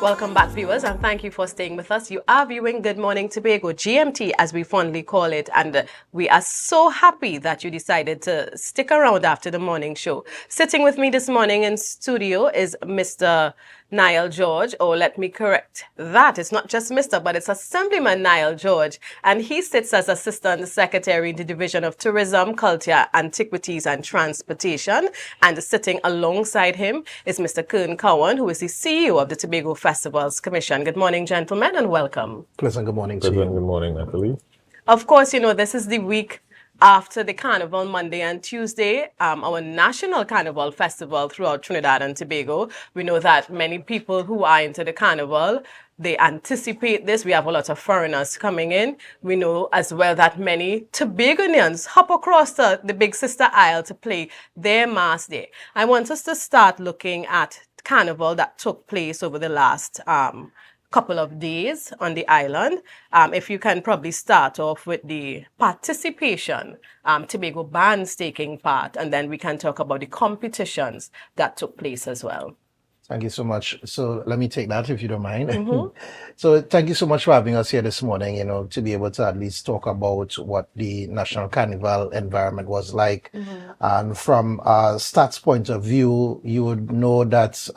Welcome back, viewers, and thank you for staying with us. You are viewing Good Morning Tobago, GMT, as we fondly call it, and we are so happy that you decided to stick around after the morning show. Sitting with me this morning in studio is Mr. Niall George, or let me correct that. It's not just Mr., but it's Assemblyman Niall George, and he sits as Assistant Secretary in the Division of Tourism, Culture, Antiquities and Transportation, and sitting alongside him is Mr. Kern Cowan, who is the CEO of the Tobago Festivals Commission. Good morning, gentlemen, and welcome. Pleasant good morning to you. Good morning, Natalie. Of course, you know, this is the week after the Carnival, Monday and Tuesday, our National Carnival Festival throughout Trinidad and Tobago. We know that many people who are into the Carnival, they anticipate this. We have a lot of foreigners coming in. We know as well that many Tobagonians hop across the big sister aisle to play their mass day. I want us to start looking at Carnival that took place over the last couple of days on the island. If you can probably start off with the participation, Tobago bands taking part, and then we can talk about the competitions that took place as well. Thank you so much. So let me take that if you don't mind. So thank you so much for having us here this morning, you know, to be able to at least talk about what the National Carnival environment was like. And from a stats point of view, you would know that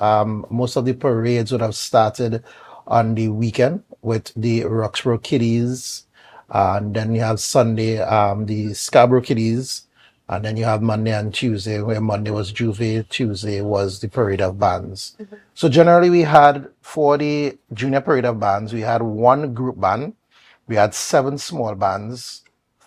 most of the parades would have started on the weekend with the Roxborough Kiddies, and then you have Sunday, the Scarborough Kiddies, and then you have Monday and Tuesday, where Monday was Juve, Tuesday was the Parade of Bands. So generally we had, for the Junior Parade of Bands, we had one group band, we had 7 small bands,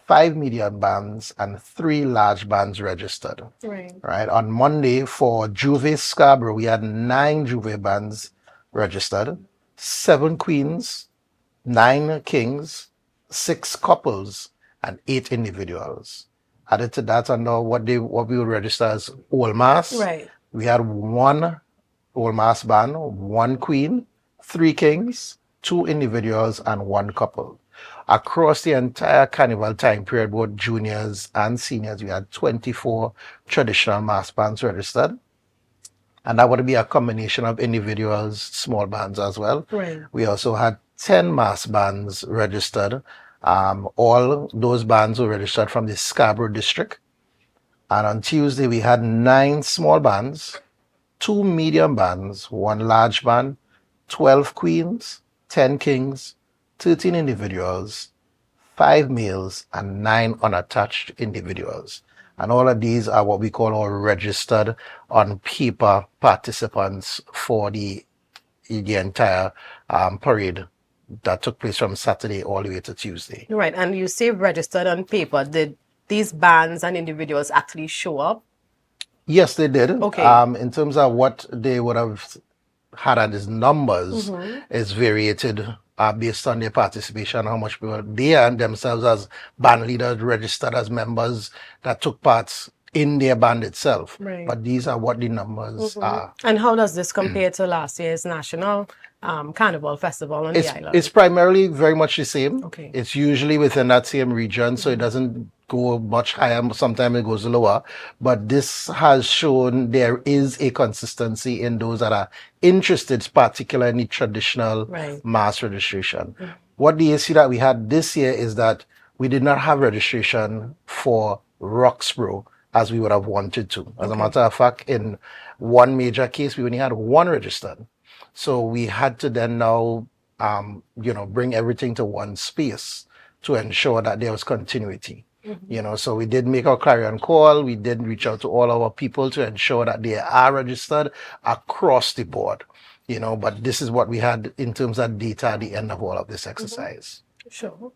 5 medium bands, and 3 large bands registered. Right. On Monday for Juve Scarborough, we had 9 Juve bands registered, 7 queens, 9 kings, 6 couples, and 8 individuals. Added to that, under what we would register as Old Mass, we had 1 Old Mass band, 1 queen, 3 kings, 2 individuals, and 1 couple. Across the entire Carnival time period, both juniors and seniors, we had 24 traditional mass bands registered. And that would be a combination of individuals, small bands as well. We also had 10 mass bands registered. All those bands were registered from the Scarborough district. And on Tuesday, we had 9 small bands, 2 medium bands, 1 large band, 12 queens, 10 kings, 13 individuals, 5 males, and 9 unattached individuals. And all of these are what we call our registered on paper participants for the entire parade that took place from Saturday all the way to Tuesday. Right, and you say registered on paper. Did these bands and individuals actually show up? Yes, they did. Okay. In terms of what they would have had as numbers, is variated based on their participation, how much people they and themselves as band leaders registered as members that took part in their band itself. But these are what the numbers are. And how does this compare to last year's National Carnival Festival on the island? It's primarily very much the same. Okay. It's usually within that same region, so it doesn't go much higher. Sometimes it goes lower. But this has shown there is a consistency in those that are interested, particularly in the traditional mass registration. What the issue that we had this year is that we did not have registration for Roxborough as we would have wanted to. As a matter of fact, in one major case, we only had 1 registered. So we had to then now, bring everything to one space to ensure that there was continuity. You know, so we did make our clarion call. We did reach out to all our people to ensure that they are registered across the board. You know, but this is what we had in terms of data at the end of all of this exercise. Sure.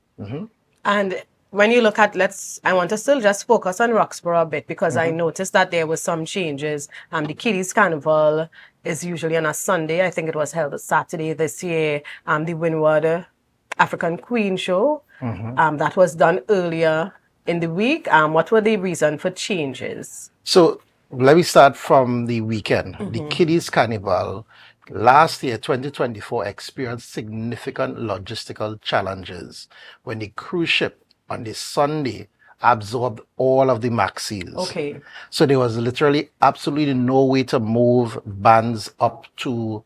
And when you look at, I want to still just focus on Roxborough a bit, because I noticed that there were some changes. The Kiddies Carnival is usually on a Sunday. I think it was held on Saturday this year. The Windward African Queen Show, that was done earlier in the week. What were the reason for changes? So let me start from the weekend. The Kiddies Carnival last year, 2024, experienced significant logistical challenges when the cruise ship on the Sunday absorbed all of the maxis. Okay. So there was literally absolutely no way to move bands up to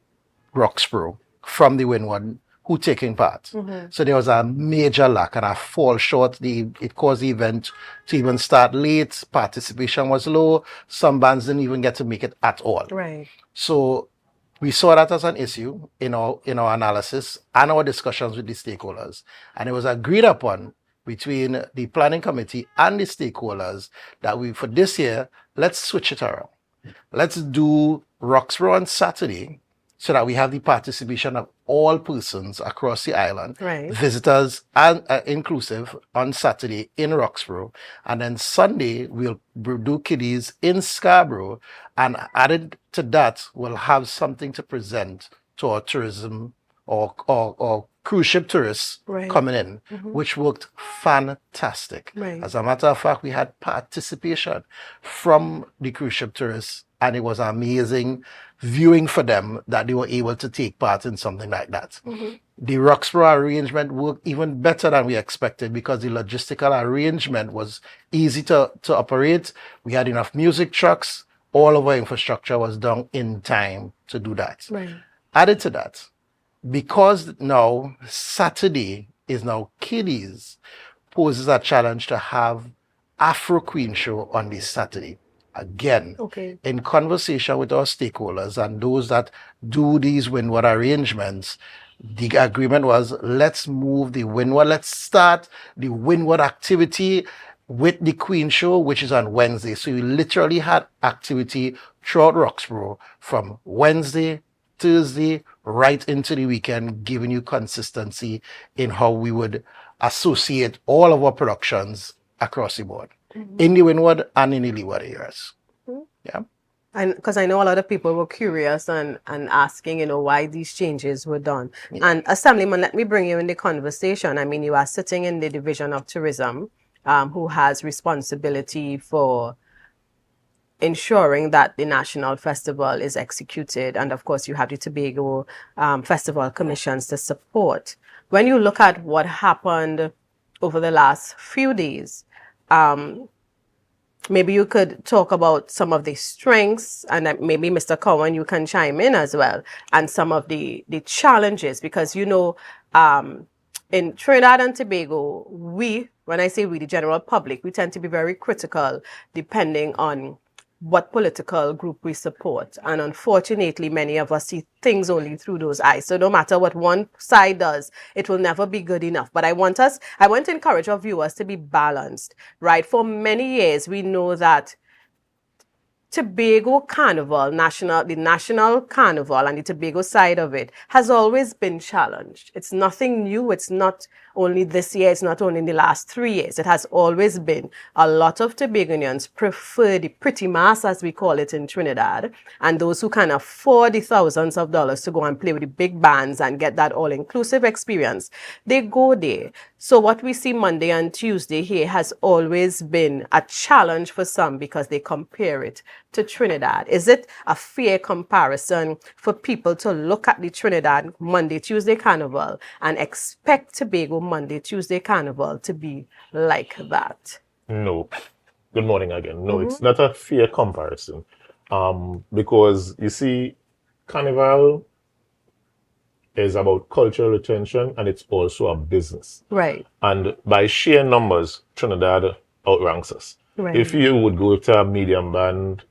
Roxborough. from the Windward who taking part. So there was a major lack and a fall short. It caused the event to even start late. Participation was low. Some bands didn't even get to make it at all. Right. So we saw that as an issue in our analysis and our discussions with the stakeholders. And it was agreed upon between the planning committee and the stakeholders that for this year, let's switch it around. Let's do Roxborough on Saturday so that we have the participation of all persons across the island, visitors and inclusive, on Saturday in Roxborough. And then Sunday, we'll do kiddies in Scarborough. And added to that, we'll have something to present to our tourism or cruise ship tourists coming in, which worked fantastic. As a matter of fact, we had participation from the cruise ship tourists, and it was amazing viewing for them that they were able to take part in something like that. The Roxborough arrangement worked even better than we expected because the logistical arrangement was easy to operate. We had enough music trucks. All of our infrastructure was done in time to do that. Added to that, because now Saturday is now kiddies, poses a challenge to have Afro Queen show on this Saturday. Again, in conversation with our stakeholders and those that do these Windward arrangements, the agreement was, let's move the Windward, let's start the Windward activity with the Queen show, which is on Wednesday. So you literally had activity throughout Roxborough from Wednesday, Thursday, right into the weekend, giving you consistency in how we would associate all of our productions across the board, in the Windward and in the Leeward areas. Yeah. And because I know a lot of people were curious and asking, why these changes were done. And Assemblyman, let me bring you in the conversation. I mean, you are sitting in the Division of Tourism, who has responsibility for ensuring that the national festival is executed. And of course, you have the Tobago Festival Commissions to support. When you look at what happened over the last few days, maybe you could talk about some of the strengths, and maybe Mr. Cowan, you can chime in as well, and some of the challenges, because in Trinidad and Tobago, when I say we, the general public, we tend to be very critical depending on what political group we support. And unfortunately, many of us see things only through those eyes. So no matter what one side does, it will never be good enough. But I want to encourage our viewers to be balanced, right? For many years, we know that Tobago Carnival, the National Carnival and the Tobago side of it has always been challenged. It's nothing new. It's not only this year. It's not only in the last 3 years. It has always been. A lot of Tobagonians prefer the pretty mass, as we call it in Trinidad, and those who can afford the thousands of dollars to go and play with the big bands and get that all-inclusive experience, they go there. So what we see Monday and Tuesday here has always been a challenge for some because they compare it to Trinidad. Is it a fair comparison for people to look at the Trinidad Monday, Tuesday Carnival and expect Tobago Monday, Tuesday Carnival to be like that? No. Good morning again. No, it's not a fair comparison. Because you see, Carnival is about cultural retention and it's also a business. Right. And by sheer numbers, Trinidad outranks us. Right. If you would go to a medium band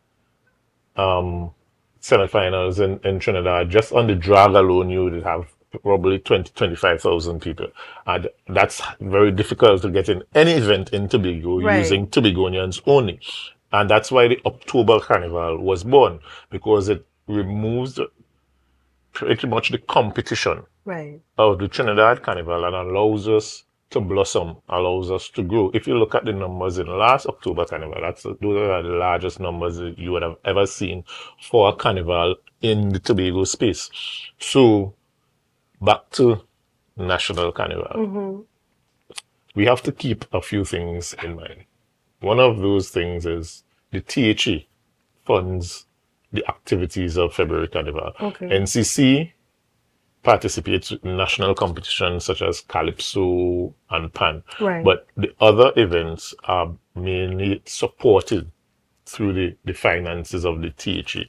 semifinals in Trinidad, just on the drag alone, you would have probably 25,000 people. And that's very difficult to get in any event in Tobago using Tobagonians only. And that's why the October Carnival was born, because it removes pretty much the competition of the Trinidad Carnival and allows us to blossom, allows us to grow. If you look at the numbers in last October Carnival, those are the largest numbers that you would have ever seen for a carnival in the Tobago space. So back to National Carnival. We have to keep a few things in mind. One of those things is the THE funds the activities of February Carnival. NCC participates in national competitions such as Calypso and Pan. But the other events are mainly supported through the finances of the THE.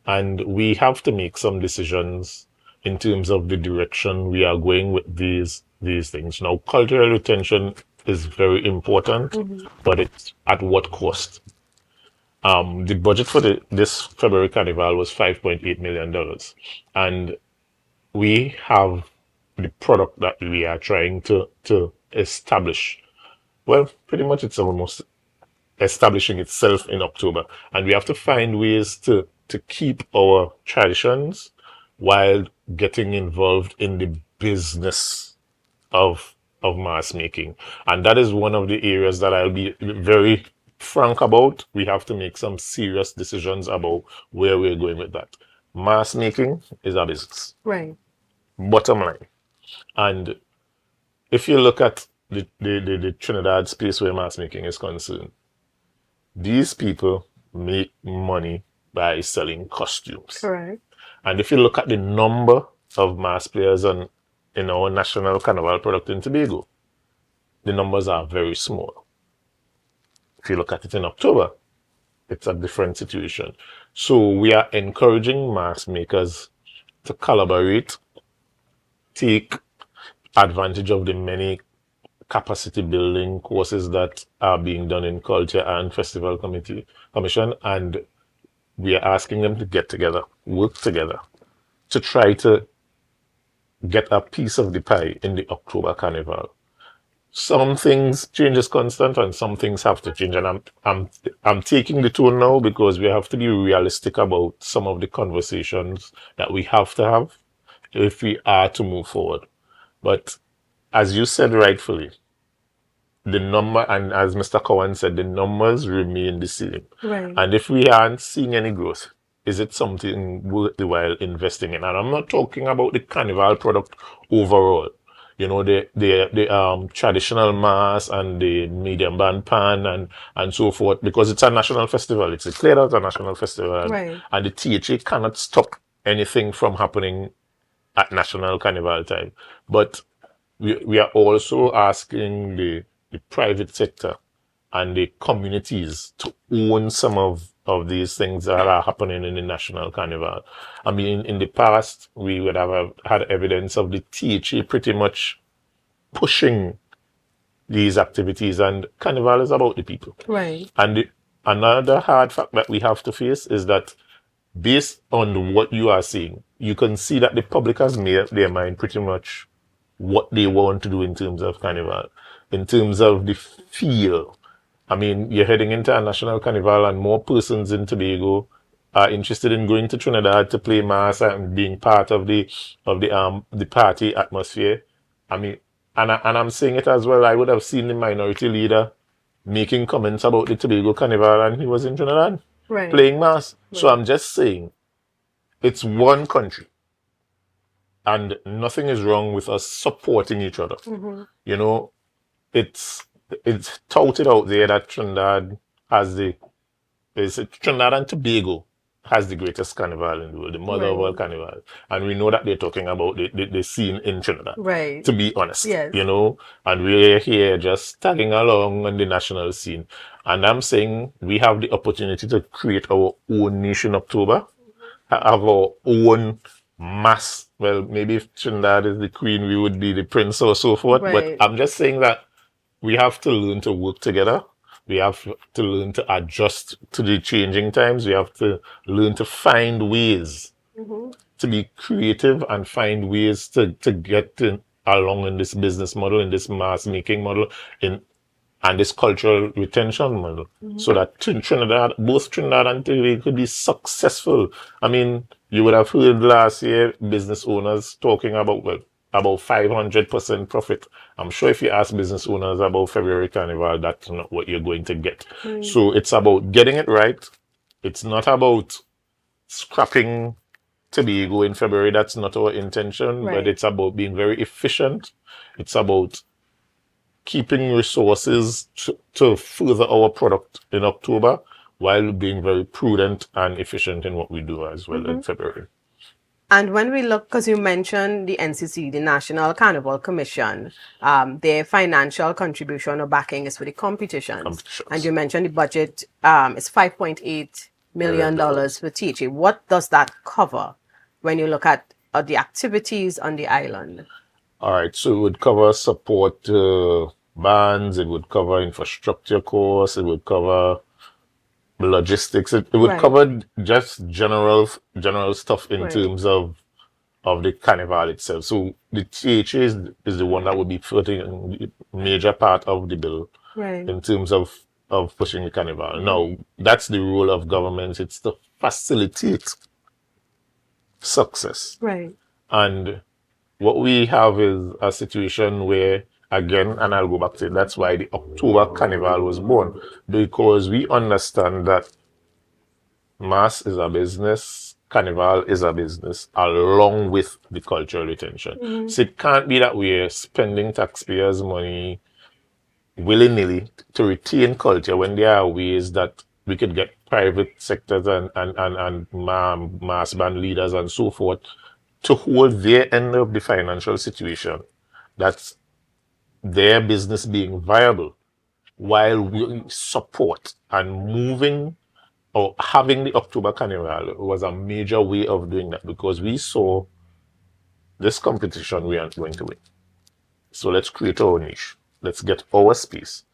And we have to make some decisions in terms of the direction we are going with these things. Now, cultural retention is very important, but it's at what cost? The budget for this February Carnival was $5.8 million. And we have the product that we are trying to establish. Well, pretty much it's almost establishing itself in October. And we have to find ways to keep our traditions while getting involved in the business of mass making. And that is one of the areas that I'll be very frank about. We have to make some serious decisions about where we're going with that. Mass making is a business. Right. Bottom line. And if you look at the Trinidad space where mass making is concerned, these people make money by selling costumes. Correct. And if you look at the number of mass players in our national carnival product in Tobago, the numbers are very small. If you look at it in October, it's a different situation. So we are encouraging mass makers to collaborate, take advantage of the many capacity building courses that are being done in Culture and Festival Commission, and we are asking them to get together, work together, to try to get a piece of the pie in the October Carnival. Some things change is constant, and some things have to change. And I'm taking the tone now because we have to be realistic about some of the conversations that we have to have if we are to move forward. But as you said rightfully, the number, and as Mr. Cowan said, the numbers remain the same. Right. And if we aren't seeing any growth, is it something worth the while investing in? And I'm not talking about the carnival product overall. You know, the traditional mass and the medium band pan and so forth, because it's a national festival. It's declared as a national festival. Right. And the THA cannot stop anything from happening at national carnival time. But we are also asking the private sector and the communities to own some of these things that are happening in the national carnival. I mean, in the past, we would have had evidence of the THA pretty much pushing these activities, and carnival is about the people. Right. And another hard fact that we have to face is that based on what you are seeing, you can see that the public has made up their mind pretty much what they want to do in terms of carnival, in terms of the feel. I mean, you're heading into a national carnival, and more persons in Tobago are interested in going to Trinidad to play mass and being part of the party atmosphere. I mean, and I'm saying it as well. I would have seen the minority leader making comments about the Tobago Carnival, and he was in Trinidad playing mass. Right. So I'm just saying, it's one country, and nothing is wrong with us supporting each other. Mm-hmm. You know, it's touted out there that Trinidad and Tobago has the greatest carnival in the world, the mother of all carnivals. And we know that they're talking about the scene in Trinidad. Right. To be honest. Yes. You know, and we're here just tagging along on the national scene. And I'm saying we have the opportunity to create our own nation October, have our own mass. Well, maybe if Trinidad is the queen, we would be the prince or so forth. Right. But I'm just saying that we have to learn to work together. We have to learn to adjust to the changing times. We have to learn to find ways to be creative and find ways to get along in this business model, in this mass making model, and this cultural retention model, so that Trinidad, both Trinidad and Tobago could be successful. I mean, you would have heard last year business owners talking about 500% profit. I'm sure if you ask business owners about February Carnival, that's not what you're going to get. So it's about getting it right. It's not about scrapping Tobago in February. That's not our intention, but it's about being very efficient. It's about keeping resources to further our product in October while being very prudent and efficient in what we do as well in February. And when we look, because you mentioned the NCC, the National Carnival Commission, their financial contribution or backing is for the competitions. And you mentioned the budget is $5.8 million for THA. What does that cover when you look at the activities on the island? All right, so it would cover support bands, it would cover infrastructure costs, it would cover logistics, it would Right. cover just general stuff in Right. terms of the carnival itself. So the THA is the one that would be putting a major part of the bill Right. in terms of pushing the carnival. Now, that's the role of government. It's to facilitate success. Right. And what we have is a situation where, again, and I'll go back to it, that's why the October Carnival was born, because we understand that mass is a business, carnival is a business, along with the cultural retention. So it can't be that we're spending taxpayers' money willy-nilly to retain culture when there are ways that we could get private sectors and mass band leaders and so forth to hold their end of the financial situation. That's their business being viable while we support and moving or having the October Carnival was a major way of doing that because we saw this competition we aren't going to win. So let's create our niche. Let's get our space.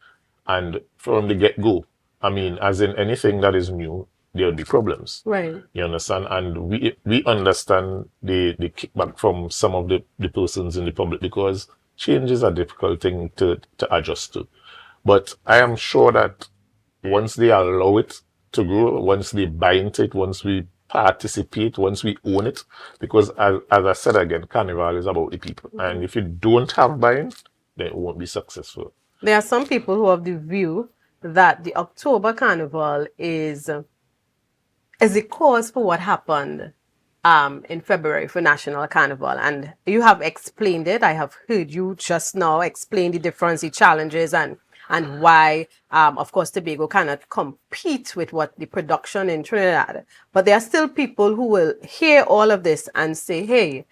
And from the get-go, I mean, as in anything that is new, there'll be problems. Right. You understand? And we understand the kickback from some of the persons in the public because change is a difficult thing to adjust to. But I am sure that once they allow it to grow, once they buy into it, once we participate, once we own it, because as I said again, Carnival is about the people. And if you don't have buy-in, then it won't be successful. There are some people who have the view that the October Carnival is the cause for what happened in February for National Carnival. And you have explained it. I have heard you just now explain the difference, the challenges, and why, of course, Tobago cannot compete with what the production in Trinidad. But there are still people who will hear all of this and say, hey,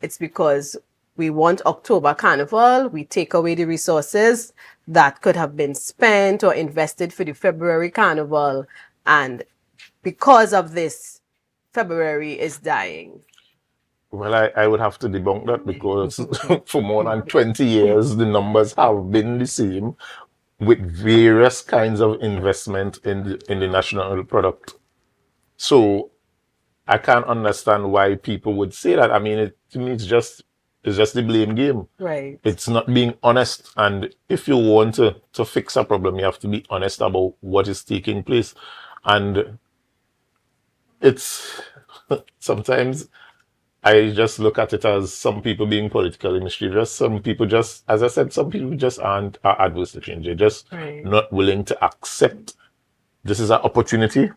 it's because we want October Carnival. We take away the resources that could have been spent or invested for the February Carnival. And because of this, February is dying. Well, I would have to debunk that because for more than 20 years, the numbers have been the same with various kinds of investment in the national product. So I can't understand why people would say that. I mean, to me, it's just the blame game. Right. It's not being honest. And if you want to fix a problem, you have to be honest about what is taking place. And it's sometimes I just look at it as some people being politically mischievous. Some people just, as I said, some people just are adverse to change. They're just Right. not willing to accept this is an opportunity.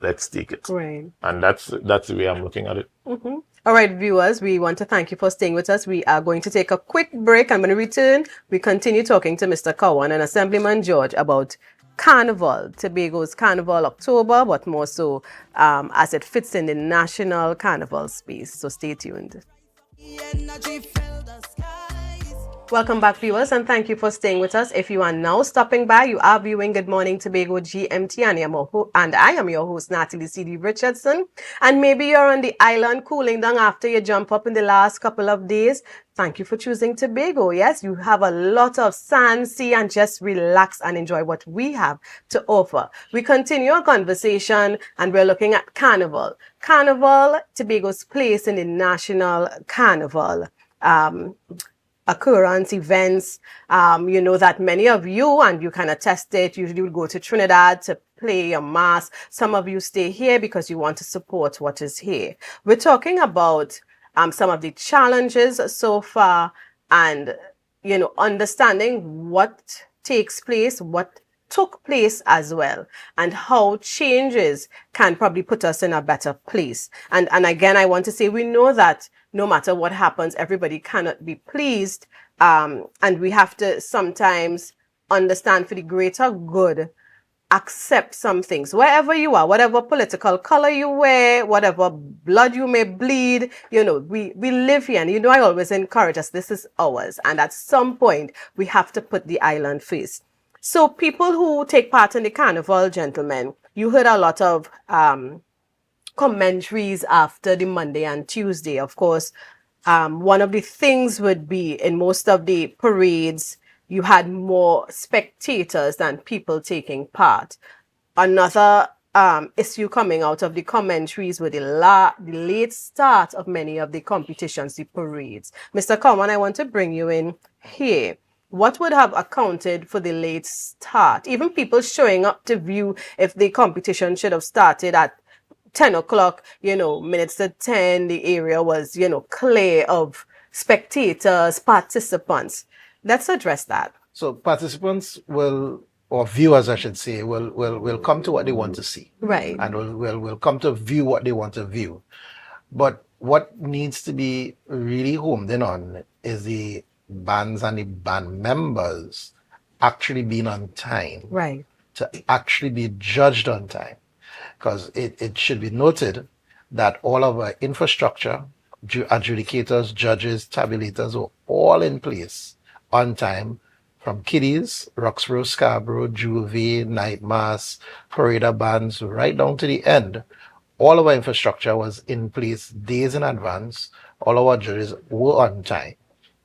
Let's take it. Right. And that's the way I'm looking at it. All right, viewers, we want to thank you for staying with us. We are going to take a quick break. And when we return, we continue talking to Mr. Cowan and Assemblyman George about Carnival, Tobago's Carnival October, but more so as it fits in the national carnival space. So stay tuned. Welcome back, viewers, and thank you for staying with us. If you are now stopping by, you are viewing Good Morning Tobago GMT, and I am your host, Natalie Sealey-Richardson. And maybe you're on the island cooling down after you jump up in the last couple of days. Thank you for choosing Tobago. Yes, you have a lot of sand, sea, and just relax and enjoy what we have to offer. We continue our conversation, and we're looking at Carnival. Carnival, Tobago's place in the national carnival. Occurrence, events, you know that many of you, and you can attest it, usually will go to Trinidad to play a mass. Some of you stay here because you want to support what is here. We're talking about some of the challenges so far and, you know, understanding what takes place, what took place as well, and how changes can probably put us in a better place. And again, I want to say we know that no matter what happens, everybody cannot be pleased. And we have to sometimes understand for the greater good, accept some things. Wherever you are, whatever political color you wear, whatever blood you may bleed, you know, we live here. And you know, I always encourage us, this is ours. And at some point, we have to put the island first. So people who take part in the carnival, gentlemen, you heard a lot of commentaries after the Monday and Tuesday. Of course, one of the things would be in most of the parades, you had more spectators than people taking part. Another issue coming out of the commentaries were the late start of many of the competitions, the parades. Mr. Cowan, I want to bring you in here. What would have accounted for the late start? Even people showing up to view if the competition should have started at 10 o'clock, minutes to 10, the area was, clear of spectators, participants. Let's address that. So participants or viewers, I should say, will come to what they want to see. Right. And will come to view what they want to view. But what needs to be really homed in on is the bands and the band members actually being on time. Right. To actually be judged on time. Because it should be noted that all of our infrastructure, adjudicators, judges, tabulators were all in place on time, from Kiddies, Roxborough, Scarborough, Juvie, Night Mass, Parade bands, right down to the end. All of our infrastructure was in place days in advance. All of our judges were on time.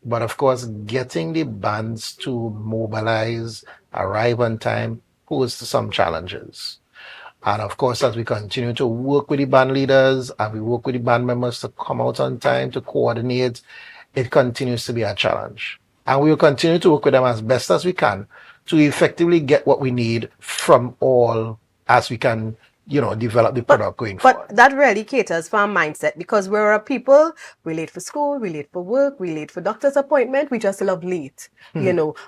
But of course, getting the bands to mobilize, arrive on time, posed some challenges. And of course, as we continue to work with the band leaders and we work with the band members to come out on time, to coordinate, it continues to be a challenge. And we will continue to work with them as best as we can to effectively get what we need from all as we can, develop the product going forward. But that really caters for our mindset, because we're a people, we're late for school, we're late for work, we're late for doctor's appointment, we just love late.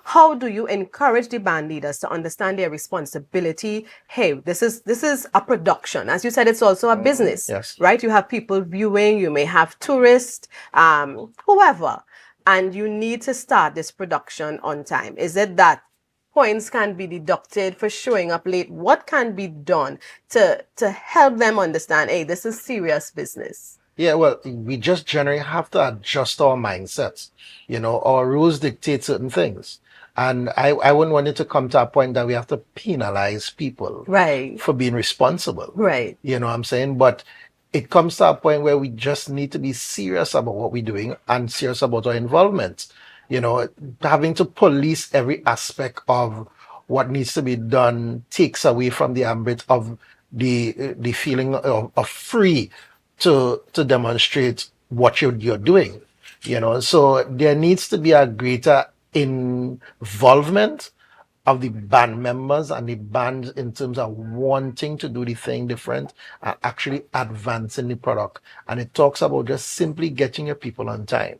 How do you encourage the band leaders to understand their responsibility? Hey, this is a production. As you said, it's also a business, yes. Right? You have people viewing, you may have tourists, whoever, and you need to start this production on time. Is it that points can be deducted for showing up late? What can be done to help them understand, hey, this is serious business? Yeah, well, we just generally have to adjust our mindsets. Our rules dictate certain things. And I wouldn't want it to come to a point that we have to penalize people right. for being responsible. Right. You know what I'm saying? But it comes to a point where we just need to be serious about what we're doing and serious about our involvement. Having to police every aspect of what needs to be done takes away from the ambit of the feeling of free to demonstrate what you're doing. So there needs to be a greater involvement of the band members and the band in terms of wanting to do the thing different and actually advancing the product. And it talks about just simply getting your people on time.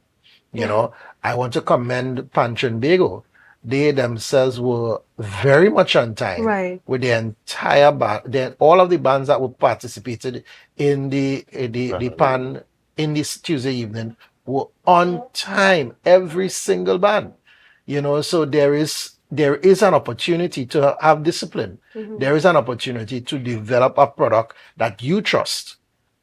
I want to commend Pancho and Bago. They themselves were very much on time, right. with the entire band. All of the bands that were participated in the pan in this Tuesday evening were on time. Every single band, So there is an opportunity to have discipline. Mm-hmm. There is an opportunity to develop a product that you trust.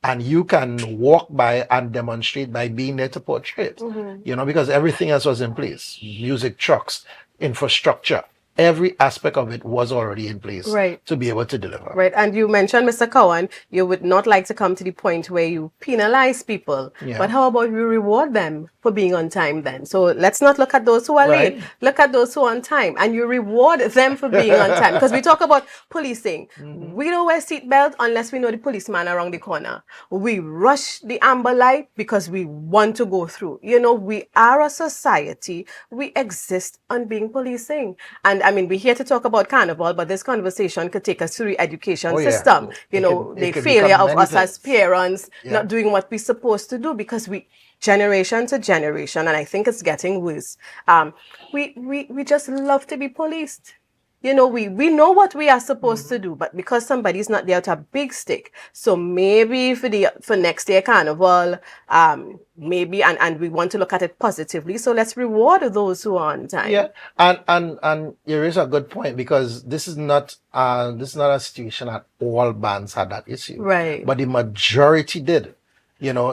And you can walk by and demonstrate by being there to portray it, because everything else was in place. Music trucks, infrastructure, every aspect of it was already in place to be able to deliver. Right. And you mentioned, Mr. Cowan, you would not like to come to the point where you penalize people. Yeah. But how about you reward them for being on time then? So let's not look at those who are late. Look at those who are on time. And you reward them for being on time. Because we talk about policing. Mm-hmm. We don't wear seatbelt unless we know the policeman around the corner. We rush the amber light because we want to go through. We are a society. We exist on being policing. And we're here to talk about Carnival, but this conversation could take us through the education system. The failure of us as parents not doing what we're supposed to do, because we, generation to generation, and I think it's getting worse. We just love to be policed. We know what we are supposed to do, but because somebody's not there with a big stick, so maybe for next year Carnival, maybe, and we want to look at it positively, so let's reward those who are on time. Yeah, and you raise a good point, because this is not a situation that all bands had that issue, right? But the majority did,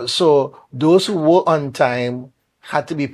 So those who were on time had to be,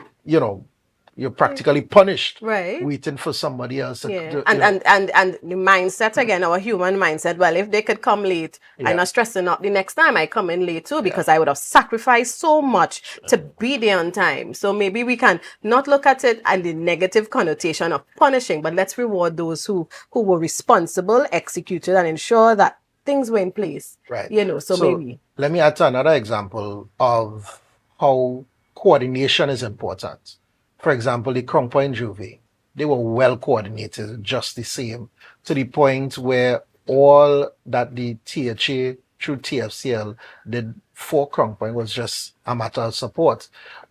you're practically punished, Right. waiting for somebody else to, Yeah, to, and, you know. and the mindset again, our human mindset. Well, if they could come late, Yeah. I'm not stressing up the next time I come in late too, because I would have sacrificed so much to be there on time. So maybe we can not look at it and the negative connotation of punishing, but let's reward those who were responsible, executed, and ensure that things were in place. Right. You know, so maybe. Let me add to another example of how coordination is important. For example, the Kern Cowan Juve, they were well coordinated, just the same, to the point where all that the THA through TFCL did for Kern Cowan was just a matter of support.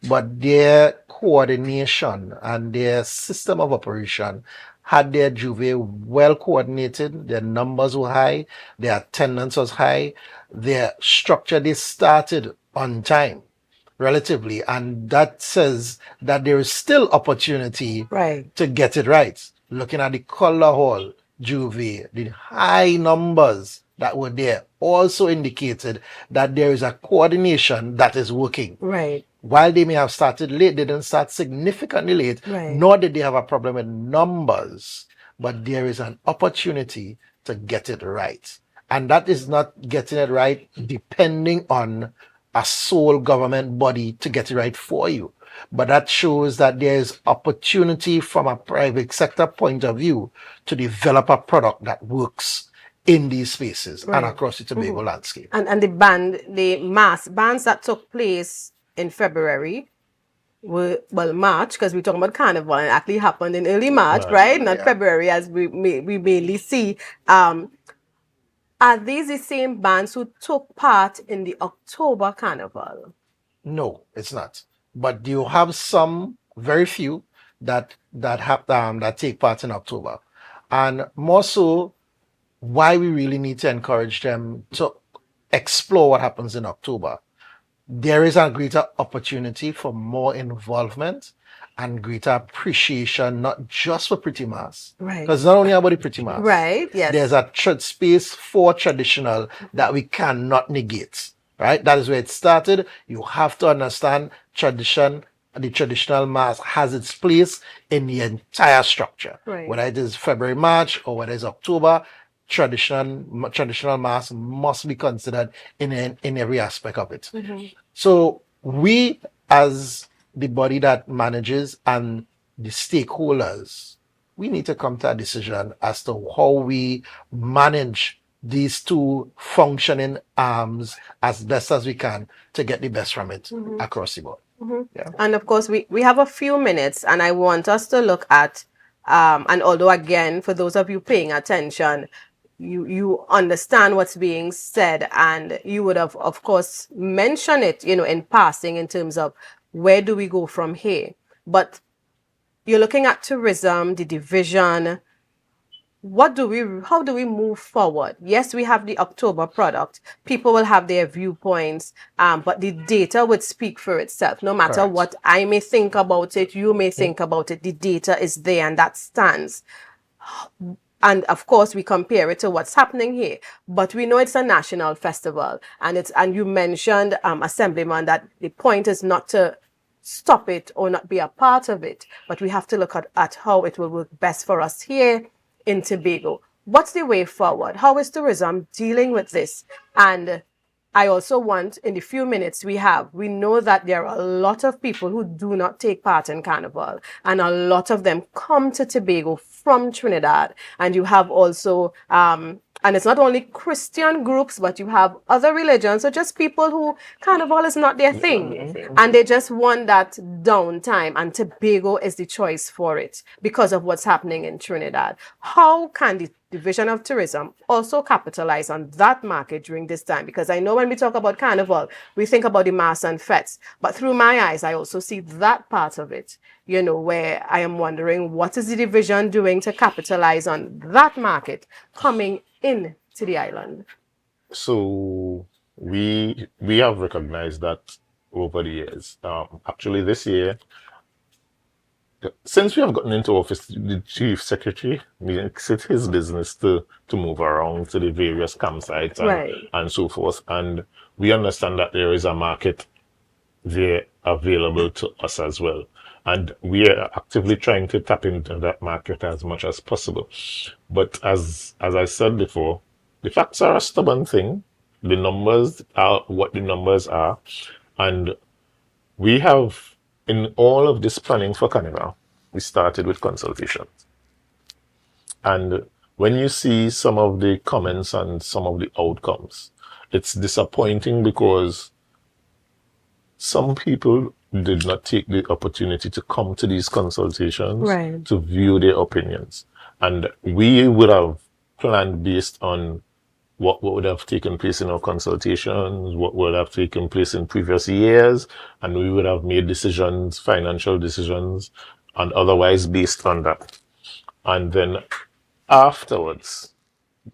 But their coordination and their system of operation had their Juve well coordinated, their numbers were high, their attendance was high, their structure, they started on time relatively, and that says that there is still opportunity Right. to get it right. Looking at the Color Hall Juve, the high numbers that were there also indicated that there is a coordination that is working. Right. While they may have started late, they didn't start significantly late, Right. nor did they have a problem with numbers, but there is an opportunity to get it right. And that is not getting it right depending on a sole government body to get it right for you. But that shows that there is opportunity from a private sector point of view to develop a product that works in these spaces and across the Tobago landscape. And the mass bands that took place in February were, well, March, because we're talking about Carnival, and it actually happened in early March, right? Not February, as we mainly see. Are these the same bands who took part in the October Carnival? No, it's not. But you have some, very few, that take part in October. And more so, why we really need to encourage them to explore what happens in October. There is a greater opportunity for more involvement and greater appreciation, not just for Pretty Mass. Right. Because it's not only about the Pretty Mass. Right, yes. There's a space for traditional that we cannot negate. Right? That is where it started. You have to understand tradition. The traditional mass has its place in the entire structure. Right. Whether it is February, March, or whether it's October, traditional mass must be considered in every aspect of it. So we, as the body that manages and the stakeholders, we need to come to a decision as to how we manage these two functioning arms as best as we can to get the best from it across the board. Yeah. And of course, we have a few minutes, and I want us to look at, and although again, for those of you paying attention, you understand what's being said, and you would have, of course, mentioned it, in passing in terms of where do we go from here. But you're looking at tourism, the division. How do we move forward? Yes, we have the October product. People will have their viewpoints, but the data would speak for itself. No matter Correct. what I may think about it, you may think about it, the data is there and that stands. And of course, we compare it to what's happening here. But we know it's a national festival. And you mentioned, Assemblyman, that the point is not to stop it or not be a part of it, but we have to look at how it will work best for us here in Tobago. What's the way forward? How is tourism dealing with this? And I also want, in the few minutes we know that there are a lot of people who do not take part in Carnival, and a lot of them come to Tobago from Trinidad. And you have also, and it's not only Christian groups, but you have other religions, so just people who Carnival is not their thing. And they just want that downtime, and Tobago is the choice for it because of what's happening in Trinidad. How can the Division of Tourism also capitalize on that market during this time? Because I know when we talk about Carnival, we think about the mass and fetes, but through my eyes, I also see that part of it, where I am wondering, what is the division doing to capitalize on that market coming in to the island? So we have recognized that over the years. Actually, this year, since we have gotten into office, the chief secretary makes it his business to move around to the various campsites and so forth. And we understand that there is a market there available to us as well. And we are actively trying to tap into that market as much as possible. But as I said before, the facts are a stubborn thing. The numbers are what the numbers are. And we have, in all of this planning for Carnival, we started with consultations. And when you see some of the comments and some of the outcomes, it's disappointing because some people did not take the opportunity to come to these consultations Right. to view their opinions. And we would have planned based on what would have taken place in our consultations, what would have taken place in previous years, and we would have made decisions, financial decisions, and otherwise based on that. And then afterwards,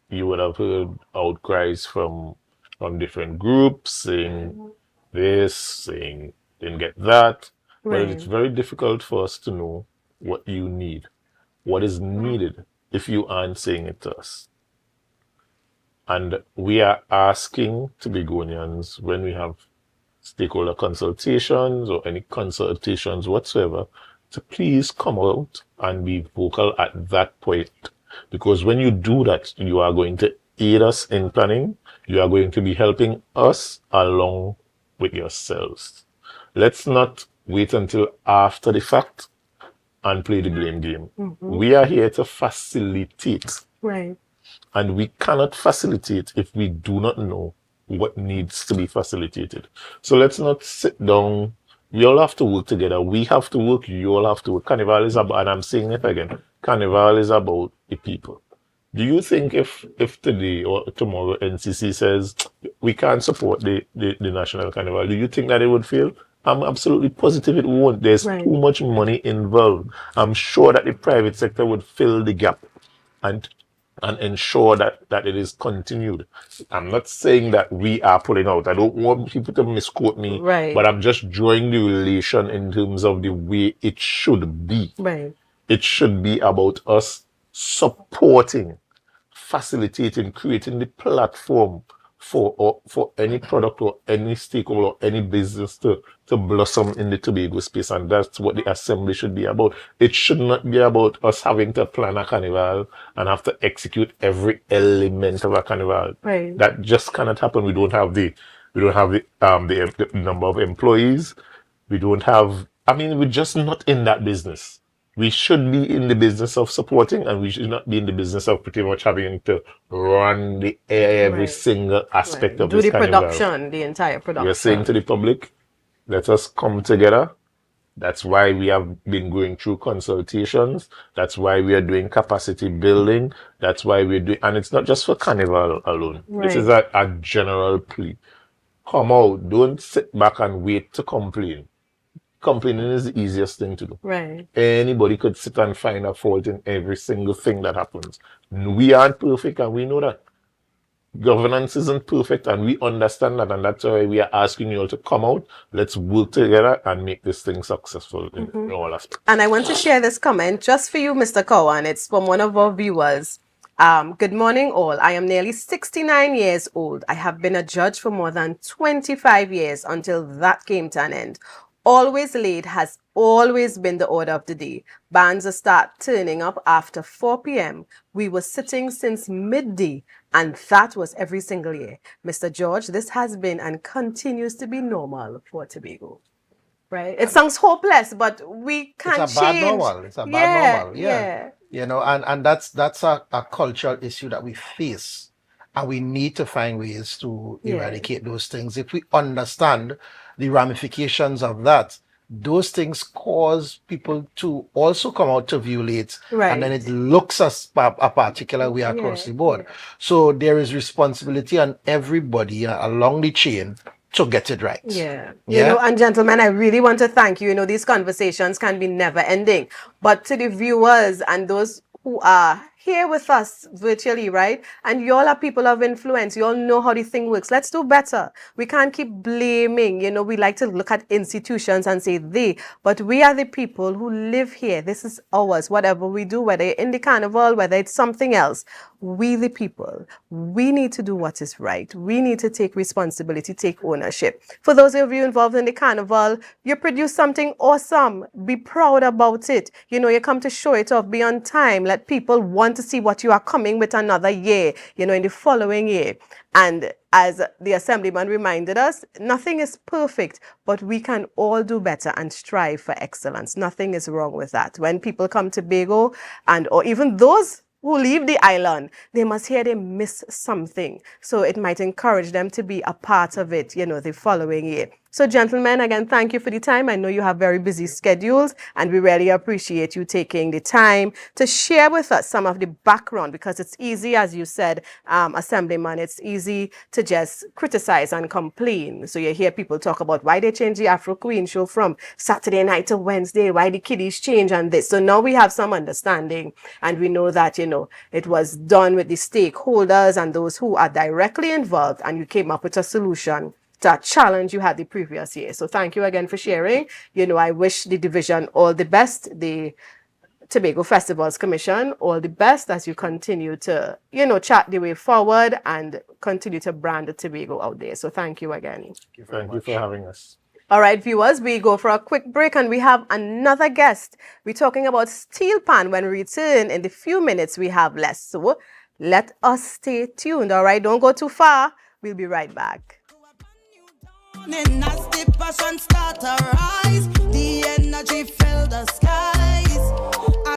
you would have heard outcries from different groups saying this, saying didn't get that. But it's Right. very difficult for us to know what you need, what is needed if you aren't saying it to us. And we are asking Tobagonians when we have stakeholder consultations or any consultations whatsoever to please come out and be vocal at that point. Because when you do that, you are going to aid us in planning. You are going to be helping us along with yourselves. Let's not wait until after the fact and play the blame game. We are here to facilitate. Right. And we cannot facilitate if we do not know what needs to be facilitated. So let's not sit down. We all have to work together. We have to work. You all have to work. Carnival is about, and I'm saying it again, Carnival is about the people. Do you think if today or tomorrow NCC says we can't support the National Carnival, do you think that it would fail? I'm absolutely positive it won't. There's Right. too much money involved. I'm sure that the private sector would fill the gap and ensure that it is continued. I'm not saying that we are pulling out. I don't want people to misquote me, Right. but I'm just drawing the relation in terms of the way it should be. Right. It should be about us supporting, facilitating, creating the platform for any product or any stakeholder or any business to blossom in the Tobago space. And that's what the assembly should be about. It should not be about us having to plan a carnival and have to execute every element of a carnival. Right. That just cannot happen. We don't have the number of employees. We don't have, I mean, we're just not in that business. We should be in the business of supporting, and we should not be in the business of pretty much having to run every Right. single aspect of Do this the carnival. production, the entire production. We are saying to the public, let us come together. That's why we have been going through consultations. That's why we are doing capacity building. That's why we're doing, and it's not just for Carnival alone. This is a general plea. Come out. Don't sit back and wait to complain. Complaining is the easiest thing to do. Right. Anybody could sit and find a fault in every single thing that happens. We aren't perfect, and we know that. Governance isn't perfect, and we understand that, and that's why we are asking you all to come out. Let's work together and make this thing successful in all aspects. And I want to share this comment just for you, Mr. Cowan. It's from one of our viewers. Good morning, all. I am nearly 69 years old. I have been a judge for more than 25 years until that came to an end. Always late has always been the order of the day. Bands start turning up after 4 p.m. We were sitting since midday, and that was every single year. Mr. George, this has been and continues to be normal for Tobago. Right? It sounds hopeless, but we can't It's a bad change. normal. It's a bad normal. Yeah. You know, and that's a cultural issue that we face. And we need to find ways to eradicate those things. If we understand the ramifications of that, those things cause people to also come out to violate, and then it looks a particular way across the board. So there is responsibility on everybody along the chain to get it right. You know, and gentlemen, I really want to thank you. You know, these conversations can be never ending. But to the viewers and those who are here with us virtually, right? And y'all are people of influence. You all know how the thing works. Let's do better. We can't keep blaming. You know, we like to look at institutions and say they, but we are the people who live here. This is ours. Whatever we do, whether in the carnival, whether it's something else, we the people, we need to do what is right. We need to take responsibility, take ownership. For those of you involved in the carnival, you produce something awesome. Be proud about it. You know, you come to show it off, be on time. Let people want to see what you are coming with another year, you know, in the following year. And as the Assemblyman reminded us, nothing is perfect, but we can all do better and strive for excellence. Nothing is wrong with that. When people come to Tobago, and or even those who leave the island, they must hear they miss something. So it might encourage them to be a part of it, you know, the following year. So gentlemen, again, thank you for the time. I know you have very busy schedules, and we really appreciate you taking the time to share with us some of the background, because it's easy, as you said, Assemblyman, it's easy to just criticize and complain. So you hear people talk about why they changed the Afro Queen show from Saturday night to Wednesday, why the kiddies change and this. So now we have some understanding, and we know that, you know, it was done with the stakeholders and those who are directly involved, and you came up with a solution to a challenge you had the previous year. So thank you again for sharing. You know, I wish the division all the best, the Tobago Festivals Commission all the best as you continue to, you know, chart the way forward and continue to brand the Tobago out there. So thank you again. Thank you for having us. All right, viewers, we go for a quick break and we have another guest. We're talking about steel pan when we return in the few minutes we have left. So let us stay tuned. All right, don't go too far. We'll be right back. As the passion start to rise,